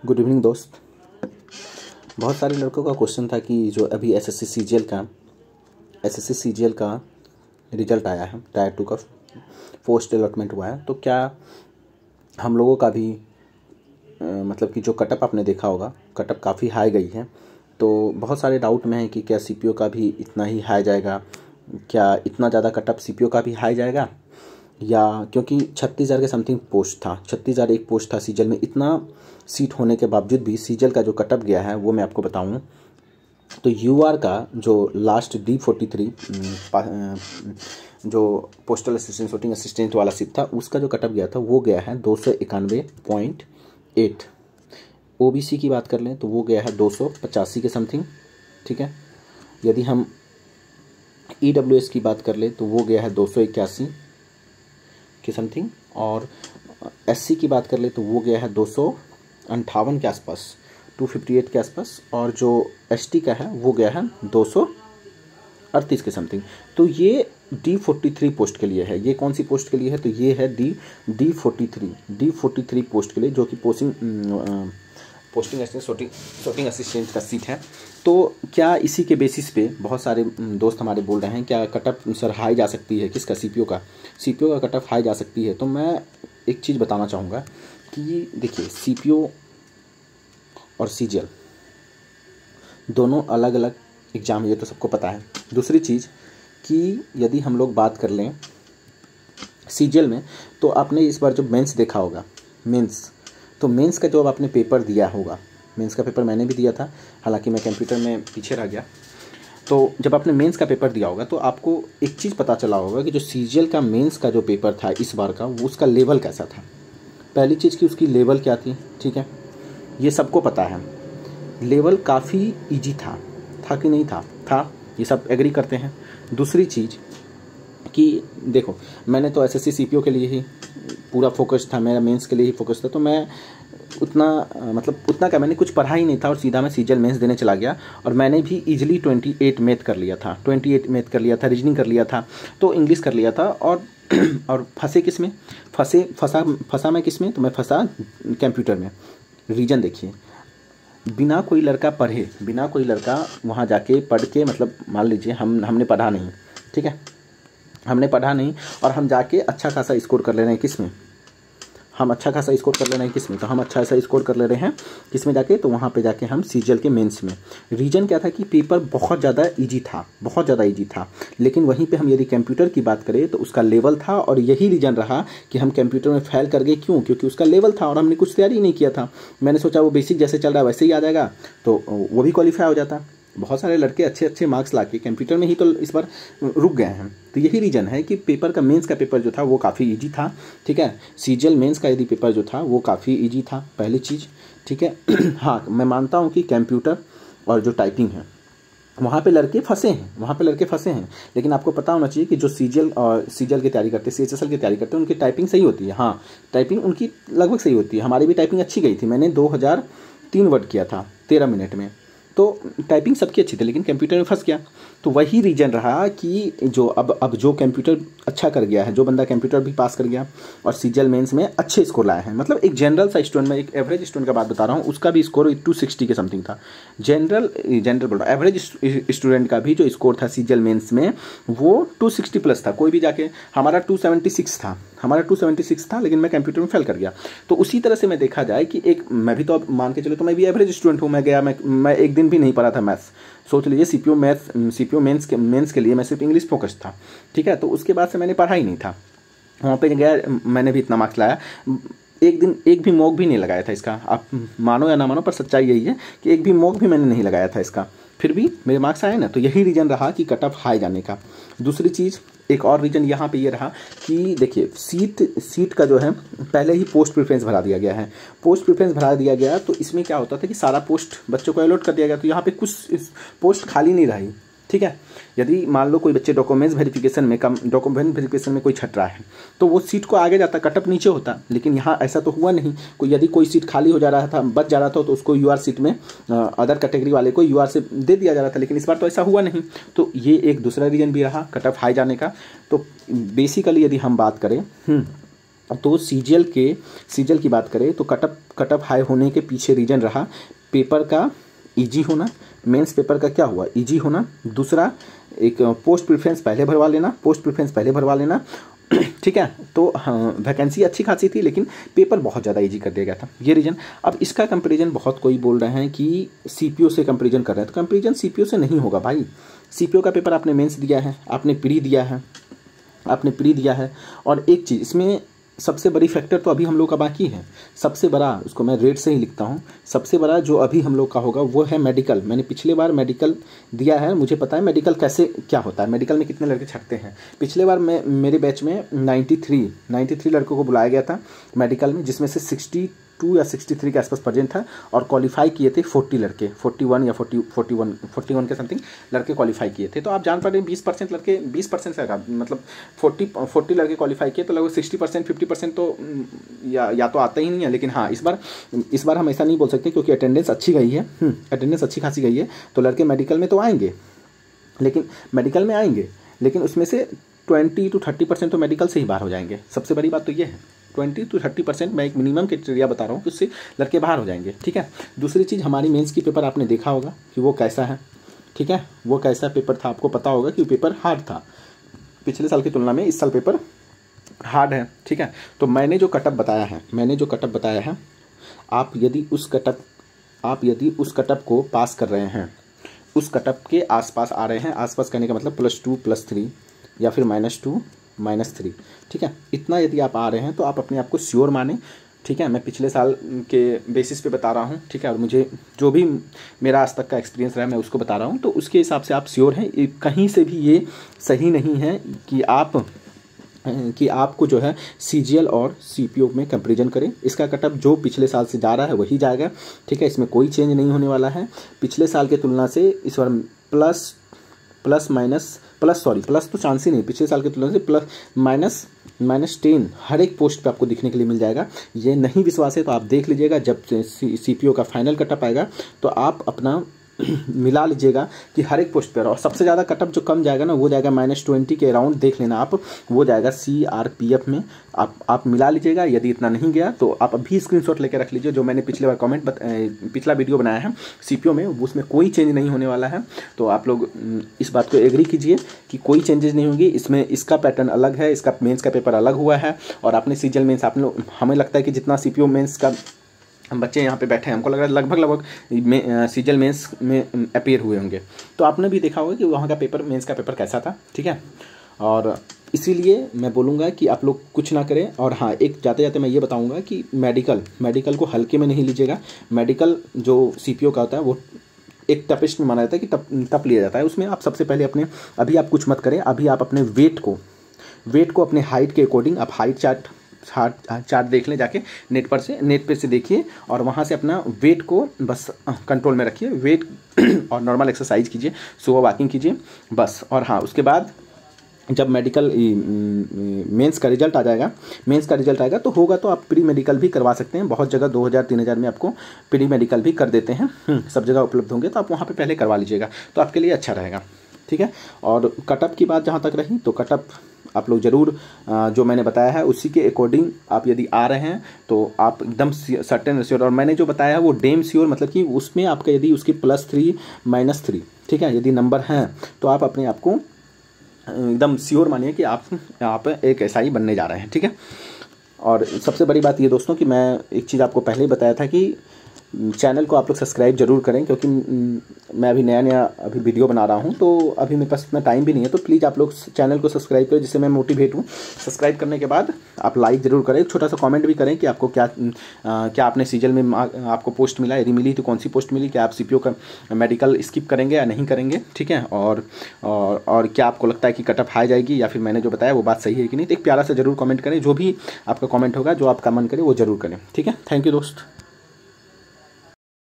Good evening दोस्त। बहुत सारे लड़कों का क्वेश्चन था कि जो अभी एसएससी सीजीएल का रिजल्ट आया है, टायर 2 का पोस्ट अलॉटमेंट हुआ है, तो क्या हम लोगों का भी मतलब कि जो कटअप आपने देखा होगा, कटअप काफ़ी हाई गई है। तो बहुत सारे डाउट में है कि क्या सीपीओ का भी इतना ही हाई जाएगा, क्या इतना ज़्यादा कटअप सीपीओ का भी हाई जाएगा, या क्योंकि 36,000 के समथिंग पोस्ट था, 36,000 एक पोस्ट था सीजल में। इतना सीट होने के बावजूद भी सीजल का जो कटअप गया है वो मैं आपको बताऊं तो यूआर का जो लास्ट D43 जो पोस्टल असिस्टेंट शूटिंग असिस्टेंट वाला सीट था, उसका जो कटअप गया था वो गया है 291.8। ओबीसी की बात कर लें तो वो गया है 285 के समथिंग, ठीक है। यदि हम ईडब्ल्यूएस की बात कर लें तो वो गया है 281 के समथिंग, और एससी की बात कर ले तो वो गया है 258 के आसपास, 258 के आसपास, और जो एसटी का है वो गया है 238 के समथिंग। तो ये D43 पोस्ट के लिए है। ये कौन सी पोस्ट के लिए है? तो ये है D43 पोस्ट के लिए, जो कि पोस्टिंग असिस्टेंट शूटिंग असिस्टेंट का सीट है। तो क्या इसी के बेसिस पे बहुत सारे दोस्त हमारे बोल रहे हैं क्या कटअप सर हाई जा सकती है? किसका? सीपीओ का कटअप हाई जा सकती है। तो मैं एक चीज़ बताना चाहूँगा कि देखिए, सीपीओ और सीजीएल दोनों अलग अलग एग्ज़ाम, ये तो सबको पता है। दूसरी चीज़ कि यदि हम लोग बात कर लें सीजीएल में, तो आपने इस बार जो मेंस देखा होगा, तो मेंस का जो आपने पेपर दिया होगा, मेंस का पेपर मैंने भी दिया था, हालांकि मैं कंप्यूटर में पीछे रह गया। तो जब आपने मेंस का पेपर दिया होगा तो आपको एक चीज़ पता चला होगा कि जो सीजीएल का मेंस का जो पेपर था इस बार का, वो उसका लेवल कैसा था। पहली चीज़ कि उसकी लेवल क्या थी, ठीक है, ये सबको पता है। लेवल काफ़ी ईजी था कि नहीं था, ये सब एग्री करते हैं। दूसरी चीज़ कि देखो, मैंने तो एसएससी सीपीओ के लिए ही पूरा फोकस था, मेरा मेंस के लिए ही फोकस था, तो मैं उतना क्या, मैंने कुछ पढ़ा ही नहीं था और सीधा मैं सीजीएल मेंस देने चला गया। और मैंने भी इजीली 28 मैथ कर लिया था, रीजनिंग कर लिया था, तो इंग्लिश कर लिया था। और फंसे किस में? फंसा मैं किस में? तो मैं फंसा कंप्यूटर में। रीजन देखिए, बिना कोई लड़का पढ़े, बिना कोई लड़का वहाँ जाके पढ़ के, मतलब मान लीजिए हमने पढ़ा नहीं, ठीक है, हमने पढ़ा नहीं और हम जाके अच्छा खासा स्कोर कर ले रहे हैं किस में? हम अच्छा खासा स्कोर कर ले रहे हैं किस में? तो हम अच्छा सा स्कोर कर ले रहे हैं किस में जाके? तो वहाँ पे जाके हम सीजीएल के मेंस में। रीजन क्या था कि पेपर बहुत ज़्यादा इजी था, लेकिन वहीं पे हम यदि कंप्यूटर की बात करें तो उसका लेवल था, और यही रीज़न रहा कि हम कंप्यूटर में फेल कर गए। क्यों? क्योंकि उसका लेवल था और हमने कुछ तैयारी नहीं किया था। मैंने सोचा वो बेसिक जैसे चल रहा है वैसे ही आ जाएगा, तो वो भी क्वालिफाई हो जाता। बहुत सारे लड़के अच्छे मार्क्स ला के कंप्यूटर में ही तो इस बार रुक गए हैं। तो यही रीज़न है कि पेपर का मेंस का पेपर जो था वो काफ़ी इजी था, ठीक है। सीजीएल मेंस का यदि पेपर जो था वो काफ़ी इजी था, पहली चीज़, ठीक है। हाँ, मैं मानता हूँ कि कंप्यूटर और जो टाइपिंग है वहाँ पे लड़के फंसे हैं, लेकिन आपको पता होना चाहिए कि जो सीजीएल की तैयारी करते हैं, सीएचएसएल की तैयारी करते हैं, उनकी टाइपिंग सही होती है। हाँ, टाइपिंग उनकी लगभग सही होती है। हमारी भी टाइपिंग अच्छी गई थी, मैंने 2003 वर्ड किया था 13 मिनट में, तो टाइपिंग सबकी अच्छी थी, लेकिन कंप्यूटर में फंस गया। तो वही रीजन रहा कि जो अब जो कंप्यूटर अच्छा कर गया है, जो बंदा कंप्यूटर भी पास कर गया और सीजीएल मेंस में अच्छे स्कोर लाए हैं, मतलब एक जनरल सा स्टूडेंट, मैं एक एवरेज स्टूडेंट का बात बता रहा हूँ, उसका भी स्कोर 260 के समथिंग था। जनरल बोल रहा हूँ, एवरेज स्टूडेंट का भी जो स्कोर था सीजीएल मेंस में वो 260 प्लस था। कोई भी जाके, हमारा 276 था, लेकिन मैं कंप्यूटर में फेल कर गया। तो उसी तरह से मैं देखा जाए कि मैं भी तो अब मान के चलो तो मैं भी एवरेज स्टूडेंट हूँ। मैं एक दिन भी नहीं पढ़ा था मैथ्स। सोच लीजिए सीपीओ मेंस के लिए मैं सिर्फ इंग्लिश फोकस था, ठीक है। तो उसके बाद से मैंने पढ़ा ही नहीं था। वहाँ पे गया, मैंने भी इतना मार्क्स लाया, एक दिन एक भी मॉक भी नहीं लगाया था इसका। आप मानो या ना मानो, पर सच्चाई यही है कि एक भी मॉक भी मैंने नहीं लगाया था इसका, फिर भी मेरे मार्क्स आए ना। तो यही रीज़न रहा कि कटअप हाई जाने का। दूसरी चीज़, एक और रीज़न यहाँ पे ये रहा कि देखिए, सीट का जो है पहले ही पोस्ट प्रेफरेंस भरा दिया गया। तो इसमें क्या होता था कि सारा पोस्ट बच्चों को अलॉट कर दिया गया, तो यहाँ पे कुछ पोस्ट खाली नहीं रही, ठीक है। यदि मान लो कोई बच्चे डॉक्यूमेंट वेरिफिकेशन में कोई छट रहा है, तो वो सीट को आगे जाता, कटअप नीचे होता। लेकिन यहाँ ऐसा तो हुआ नहीं। यदि कोई सीट खाली हो जा रहा था, बच जा रहा था, तो उसको यूआर सीट में अदर कैटेगरी वाले को यूआर से दे दिया जा रहा था। लेकिन इस बार तो ऐसा हुआ नहीं। तो ये एक दूसरा रीज़न भी रहा कटअप हाई जाने का। तो बेसिकली यदि हम बात करें तो सीजीएल की बात करें तो कट ऑफ हाई होने के पीछे रीजन रहा पेपर का इजी होना, मेंस पेपर का क्या हुआ, इजी होना। दूसरा एक पोस्ट प्रेफरेंस पहले भरवा लेना ठीक है। तो हाँ, वैकेंसी अच्छी खासी थी लेकिन पेपर बहुत ज़्यादा इजी कर दिया गया था, ये रीजन। अब इसका कंपैरिजन बहुत कोई बोल रहे हैं कि सीपीओ से कंपैरिजन कर रहे हैं, तो कंपैरिजन सीपीओ से नहीं होगा भाई। सीपीओ का पेपर आपने मेंस दिया है, आपने प्री दिया है और एक चीज़ इसमें सबसे बड़ी फैक्टर तो अभी हम लोग का बाकी है। सबसे बड़ा, उसको मैं रेट से ही लिखता हूँ, सबसे बड़ा जो अभी हम लोग का होगा वो है मेडिकल। मैंने पिछले बार मेडिकल दिया है, मुझे पता है मेडिकल कैसे क्या होता है, मेडिकल में कितने लड़के छटते हैं। पिछले बार मेरे बैच में 93 लड़कों को बुलाया गया था मेडिकल में, जिसमें से 62 या 63 के आसपास प्रेजेंट था और क्वालिफाई किए थे 40 लड़के, 41 या 41 के समथिंग लड़के क्वालिफाई किए थे। तो आप जान पा रहे हैं 20% लड़के, 20% से मतलब 40 लड़के क्वालिफाई किए तो लगभग 60% 50% तो या तो आता ही नहीं है। लेकिन हाँ, इस बार हम ऐसा नहीं बोल सकते क्योंकि अटेंडेंस अच्छी गई है, अटेंडेंस अच्छी खासी गई है, तो लड़के मेडिकल में तो आएंगे, लेकिन उसमें से 20 to 30% तो मेडिकल से ही बाहर हो जाएंगे। सबसे बड़ी बात तो ये है, 20 to 30% मैं एक मिनिमम क्राइटेरिया बता रहा हूँ कि उससे लड़के बाहर हो जाएंगे, ठीक है। दूसरी चीज़, हमारी मेंस की पेपर आपने देखा होगा कि वो कैसा है, ठीक है। वो कैसा पेपर था आपको पता होगा कि पेपर हार्ड था, पिछले साल की तुलना में इस साल पेपर हार्ड है, ठीक है। तो मैंने जो कटअप बताया है, आप यदि उस कटअप को पास कर रहे हैं, उस कटअप के आसपास आ रहे हैं, आसपास कहने का मतलब +2 +3 या फिर -2 -3, ठीक है। इतना यदि आप आ रहे हैं तो आप अपने आप को श्योर माने, ठीक है। मैं पिछले साल के बेसिस पे बता रहा हूँ, ठीक है, और मुझे जो भी मेरा आज तक का एक्सपीरियंस रहा है मैं उसको बता रहा हूँ, तो उसके हिसाब से आप श्योर हैं। कहीं से भी ये सही नहीं है कि आपको जो है सीजीएल और सीपीओ में कंपैरिजन करें। इसका कटअप जो पिछले साल से जा रहा है वही जाएगा, ठीक है। इसमें कोई चेंज नहीं होने वाला है। पिछले साल के तुलना से इस बार प्लस तो चांस ही नहीं, पिछले साल की तुलना से -10 हर एक पोस्ट पे आपको दिखने के लिए मिल जाएगा। ये नहीं विश्वास है तो आप देख लीजिएगा, जब सीपीओ का फाइनल कटअप आएगा तो आप अपना मिला लीजिएगा कि हर एक पोस्ट पर। और सबसे ज़्यादा कटअप जो कम जाएगा ना वो जाएगा -20 के अराउंड, देख लेना आप, वो जाएगा CRPF में। आप मिला लीजिएगा। यदि इतना नहीं गया तो आप अभी स्क्रीनशॉट लेकर रख लीजिए, जो मैंने पिछला वीडियो बनाया है सीपीओ में, उसमें कोई चेंज नहीं होने वाला है। तो आप लोग इस बात को एग्री कीजिए कि कोई चेंजेस नहीं होंगी इसमें। इसका पैटर्न अलग है, इसका मेंस का पेपर अलग हुआ है और आपने सीजीएल मेंस, आप लोग, हमें लगता है कि जितना सीपीओ मेंस का हम बच्चे यहाँ पे बैठे हैं, हमको लग रहा है लगभग सीजीएल मेंस में अपीयर हुए होंगे। तो आपने भी देखा होगा कि वहाँ का पेपर, मेंस का पेपर कैसा था, ठीक है। और इसीलिए मैं बोलूँगा कि आप लोग कुछ ना करें। और हाँ, एक जाते जाते मैं ये बताऊँगा कि मेडिकल को हल्के में नहीं लीजिएगा। मेडिकल जो सीपीओ का होता है वो एक टफेस्ट में माना जाता है कि टफ लिया जाता है। उसमें आप सबसे पहले अभी आप कुछ मत करें, अभी आप अपने वेट को अपने हाइट के अकॉर्डिंग आप हाइट चार्ट देख लें, जाके नेट पर से देखिए और वहाँ से अपना वेट को बस कंट्रोल में रखिए, वेट और नॉर्मल एक्सरसाइज कीजिए, सुबह वॉकिंग कीजिए बस। और हाँ, उसके बाद जब मेंस का रिजल्ट आएगा तो होगा तो आप प्री मेडिकल भी करवा सकते हैं। बहुत जगह 2000-3000 में आपको प्री मेडिकल भी कर देते हैं, सब जगह उपलब्ध होंगे, तो आप वहाँ पे पहले करवा लीजिएगा, तो आपके लिए अच्छा रहेगा, ठीक है। और कटअप की बात जहाँ तक रही, तो कटअप आप लोग ज़रूर जो मैंने बताया है उसी के अकॉर्डिंग आप यदि आ रहे हैं तो आप एकदम सर्टेन श्योर। और मैंने जो बताया है वो डेम श्योर, मतलब कि उसमें आपका यदि उसकी +3 -3, ठीक है, यदि नंबर हैं तो आप अपने आप को एकदम श्योर मानिए कि आप एक SI बनने जा रहे हैं, ठीक है। और सबसे बड़ी बात ये दोस्तों कि मैं एक चीज़ आपको पहले ही बताया था कि चैनल को आप लोग सब्सक्राइब जरूर करें, क्योंकि मैं अभी नया अभी वीडियो बना रहा हूं, तो अभी मेरे पास इतना टाइम भी नहीं है। तो प्लीज़ आप लोग चैनल को सब्सक्राइब करें जिससे मैं मोटिवेट हूं। सब्सक्राइब करने के बाद आप लाइक ज़रूर करें, छोटा सा कमेंट भी करें कि आपको क्या आपने सीजीएल में आपको पोस्ट मिला, यदि मिली तो कौन सी पोस्ट मिली, क्या आप सीपीओ का मेडिकल स्किप करेंगे या नहीं करेंगे, ठीक है। और क्या आपको लगता है कि कटअप हाई जाएगी या फिर मैंने जो बताया वो बात सही है कि नहीं। तो एक प्यारा सा जरूर कमेंट करें, जो भी आपका कमेंट होगा, जो आपका मन करे वो जरूर करें, ठीक है। थैंक यू दोस्त।